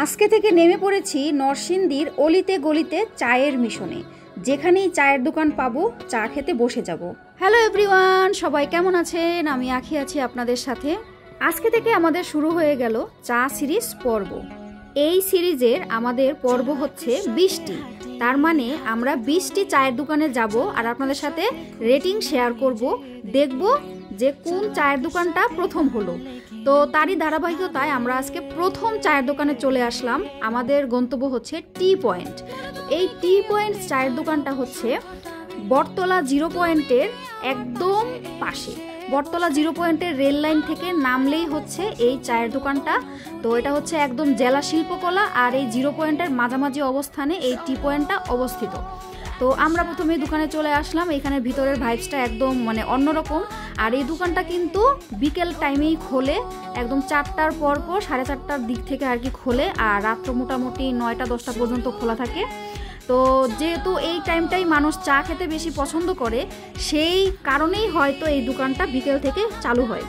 আজকে থেকে নেমে পড়েছি নরসিংদীর অলিতে গলিতে চায়ের মিশনে। যেখানেই চায়ের দোকান পাবো চা খেতে বসে যাব। হ্যালো এভরিওয়ান, সবাই কেমন আছেন? আমি আখি আছি আপনাদের সাথে। আজকে থেকে আমাদের শুরু হয়ে গেল চা সিরিজ পর্ব। এই সিরিজের আমাদের পর্ব হচ্ছে 20টি। তার মানে আমরা 20টি চায়ের দোকানে যাব আর আপনাদের সাথে রেটিং শেয়ার করব, দেখব যে কোন চায়ের দোকানটা প্রথম হলো। তো তারই ধারাবাহিকতায় আমরা আজকে প্রথম চায়ের দোকানে চলে আসলাম। আমাদের গন্তব্য হচ্ছে টি পয়েন্ট। এই টি পয়েন্ট চায়ের দোকানটা হচ্ছে বটতলা 0 পয়েন্টের একদম পাশে। বটতলা 0 পয়েন্টের রেল লাইন থেকে নামলেই হচ্ছে এই চায়ের দোকানটা। তো এটা হচ্ছে একদম জেলা শিল্পকলা আর এই 0 পয়েন্টের মাঝামাঝি অবস্থানে এই টি পয়েন্টটা অবস্থিত। তো আমরা প্রথমে দোকানে চলে আসলাম। এখানের ভিতরের ভাইবসটা একদম অন্যরকম। আর এই দোকানটা কিন্তু বিকেল টাইমেই খোলে, একদম 4টার পর 4:30টার দিক থেকে আর কি খোলে, আর রাত্র মোটামুটি 9টা-10টা পর্যন্ত খোলা থাকে। তো যেহেতু এই টাইমটাই মানুষ চা খেতে বেশি পছন্দ করে, সেই কারণেই হয়তো এই দোকানটা বিকেল থেকে চালু হয়।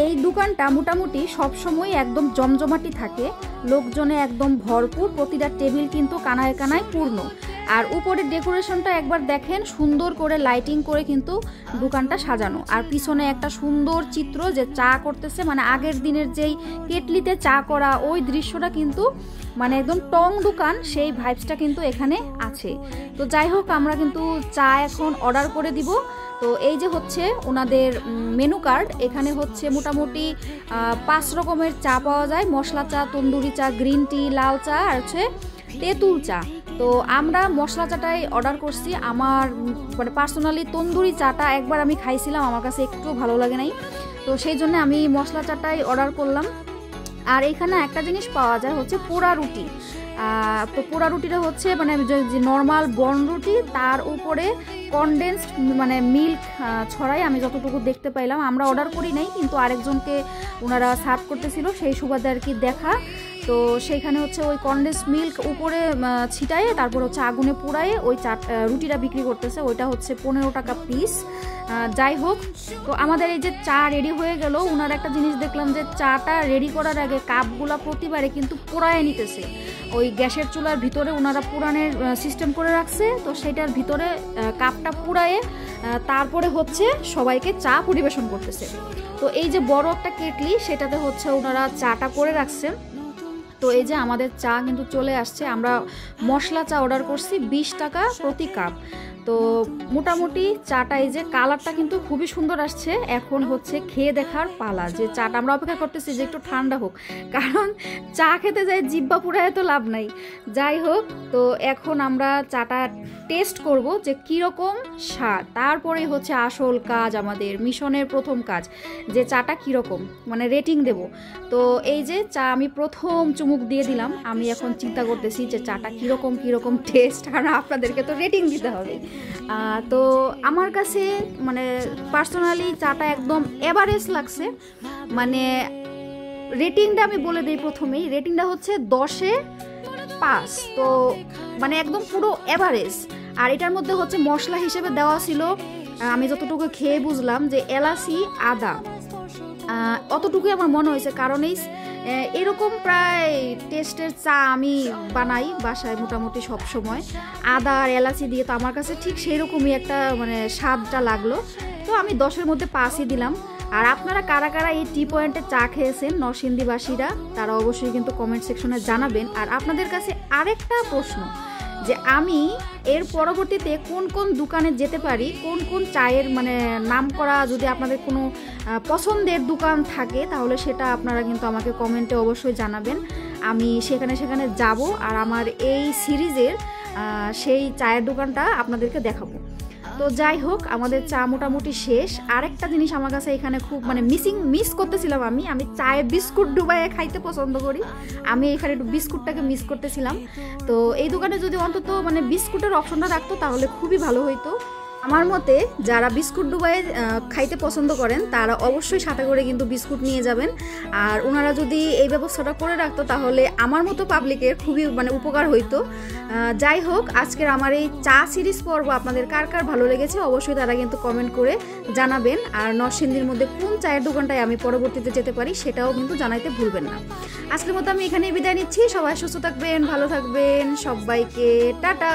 এই দোকানটা মোটামুটি সবসময় একদম জমজমাটি থাকে, লোকজনে একদম ভরপুর, প্রতিটা টেবিল কিন্তু কানায় কানায় পূর্ণ। আর উপরের ডেকোরেশনটা একবার দেখেন, সুন্দর করে লাইটিং করে কিন্তু দোকানটা সাজানো। আর পিছনে একটা সুন্দর চিত্র যে চা করতেছে, আগের দিনের যেই কেটলিতে চা করা ওই দৃশ্যটা কিন্তু একদম টং দোকান, সেই ভাইবসটা কিন্তু এখানে আছে। তো যাই হোক, আমরা কিন্তু চা এখন অর্ডার করে দিব। তো এই যে হচ্ছে ওনাদের মেনু কার্ড। এখানে হচ্ছে মোটামুটি 5 রকমের চা পাওয়া যায়: মশলা চা, তন্দুরি চা, গ্রিন টি, লাল চা আর হচ্ছে তেঁতুল চা। তো আমরা মশলা চাটাই অর্ডার করছি। আমার পার্সোনালি তন্দুরি চাটা একবার আমি খাইছিলাম, আমার কাছে একটু ভালো লাগে নাই, তো সেই জন্য আমি মশলা চাটাই অর্ডার করলাম। আর এখানে একটা জিনিস পাওয়া যায় হচ্ছে পোড়া রুটি। তো পোড়া রুটিটা হচ্ছে যে নর্মাল বন রুটি, তার উপরে কনডেন্সড মিল্ক ছড়াই, আমি যতটুকু দেখতে পাইলাম। আমরা অর্ডার করি নাই, কিন্তু আরেকজনকে ওনারা সার্ভ করতেছিল, সেই সুবাদে আর কি দেখা। তো সেইখানে হচ্ছে ওই কনডেন্স মিল্ক উপরে ছিটায়ে তারপর হচ্ছে আগুনে পোড়ায়ে ওই রুটিটা বিক্রি করতেছে। ওইটা হচ্ছে 15 টাকা পিস। যাই হোক, তো আমাদের এই যে চা রেডি হয়ে গেল। ওনার একটা জিনিস দেখলাম যে চাটা রেডি করার আগে কাপগুলা প্রতিবারে কিন্তু পোড়ায় নিতেছে। ওই গ্যাসের চুলার ভিতরে ওনারা পুরানের সিস্টেম করে রাখছে, তো সেটার ভিতরে কাপটা পুড়ায়ে তারপরে হচ্ছে সবাইকে চা পরিবেশন করতেছে। তো এই যে বড় একটা কেটলি, সেটাতে হচ্ছে ওনারা চাটা করে রাখছে। তো এই যে আমাদের চা কিন্তু চলে আসছে। আমরা মশলা চা অর্ডার করছি, 20 টাকা প্রতি কাপ। তো মোটামুটি চাটা, এই যে কালারটা কিন্তু খুবই সুন্দর আসছে। এখন হচ্ছে খেয়ে দেখার পালা, যে চাটা আমরা অপেক্ষা করতেছি যে একটু ঠান্ডা হোক, কারণ চা খেতে যাই জিব্বা পুরায় তো লাভ নাই। যাই হোক, তো এখন আমরা চাটা টেস্ট করব যে কীরকম স্বাদ। তারপরে হচ্ছে আসল কাজ, আমাদের মিশনের প্রথম কাজ, যে চাটা কীরকম রেটিং দেব। তো এই যে চা আমি প্রথম চুমুক দিয়ে দিলাম। আমি এখন চিন্তা করতেছি যে চাটা কীরকম টেস্ট, কারণ আপনাদেরকে তো রেটিং দিতে হবে। তো আমার কাছে পার্সোনালি চাটা একদম এভারেজ লাগছে। রেটিংটা আমি বলে দিই প্রথমেই। রেটিংটা হচ্ছে 10-এ 5। তো একদম পুরো এভারেজ। আর এটার মধ্যে হচ্ছে মশলা হিসেবে দেওয়া ছিল, আমি যতটুকু খেয়ে বুঝলাম, যে এলাচি, আদা, অতটুকুই আমার মনে হয়েছে। কারণ এরকম প্রায় টেস্টের চা আমি বানাই বাসায় মোটামুটি সব সময়, আদা আর এলাচি দিয়ে। তো আমার কাছে ঠিক সেই রকমই একটা স্বাদটা লাগলো। তো আমি 10-এর মধ্যে 5-ই দিলাম। আর আপনারা কারা কারা এই টি পয়েন্টে চা খেয়েছেন নরসিংদীবাসীরা, তারা অবশ্যই কিন্তু কমেন্ট সেকশনে জানাবেন। আর আপনাদের কাছে আরেকটা প্রশ্ন, যে আমি এর পরবর্তীতে কোন কোন দোকানে যেতে পারি, কোন কোন চায়ের নাম করা, যদি আপনাদের কোনো পছন্দের দোকান থাকে তাহলে সেটা আপনারা কিন্তু আমাকে কমেন্টে অবশ্যই জানাবেন। আমি সেখানে যাব আর আমার এই সিরিজের সেই চায়ের দোকানটা আপনাদেরকে দেখাবো। তো যাই হোক, আমাদের চা মোটামুটি শেষ। আরেকটা জিনিস আমার কাছে এখানে খুব মিস করতেছিলাম। আমি চায়ে বিস্কুট ডুবাইয়ে খাইতে পছন্দ করি। আমি এখানে একটু বিস্কুটটাকে মিস করতেছিলাম। তো এই দোকানে যদি অন্তত বিস্কুটের অপশনটা রাখতো তাহলে খুবই ভালো হইতো। আমার মতে যারা বিস্কুট ডুবাই খাইতে পছন্দ করেন তারা অবশ্যই সাথে করে কিন্তু বিস্কুট নিয়ে যাবেন। আর ওনারা যদি এই ব্যবস্থাটা করে রাখতো তাহলে আমার মতো পাবলিকের খুবই উপকার হইতো। যাই হোক, আজকের আমার এই চা সিরিজ পর্ব আপনাদের কার কার ভালো লেগেছে অবশ্যই তারা কিন্তু কমেন্ট করে জানাবেন। আর নরসিংদীর মধ্যে কোন চায়ের দোকানটায় আমি পরবর্তীতে যেতে পারি সেটাও কিন্তু জানাইতে ভুলবেন না। আজকের মতো আমি এখানেই বিদায় নিচ্ছি। সবাই সুস্থ থাকবেন, ভালো থাকবেন, সবাইকে টাটা।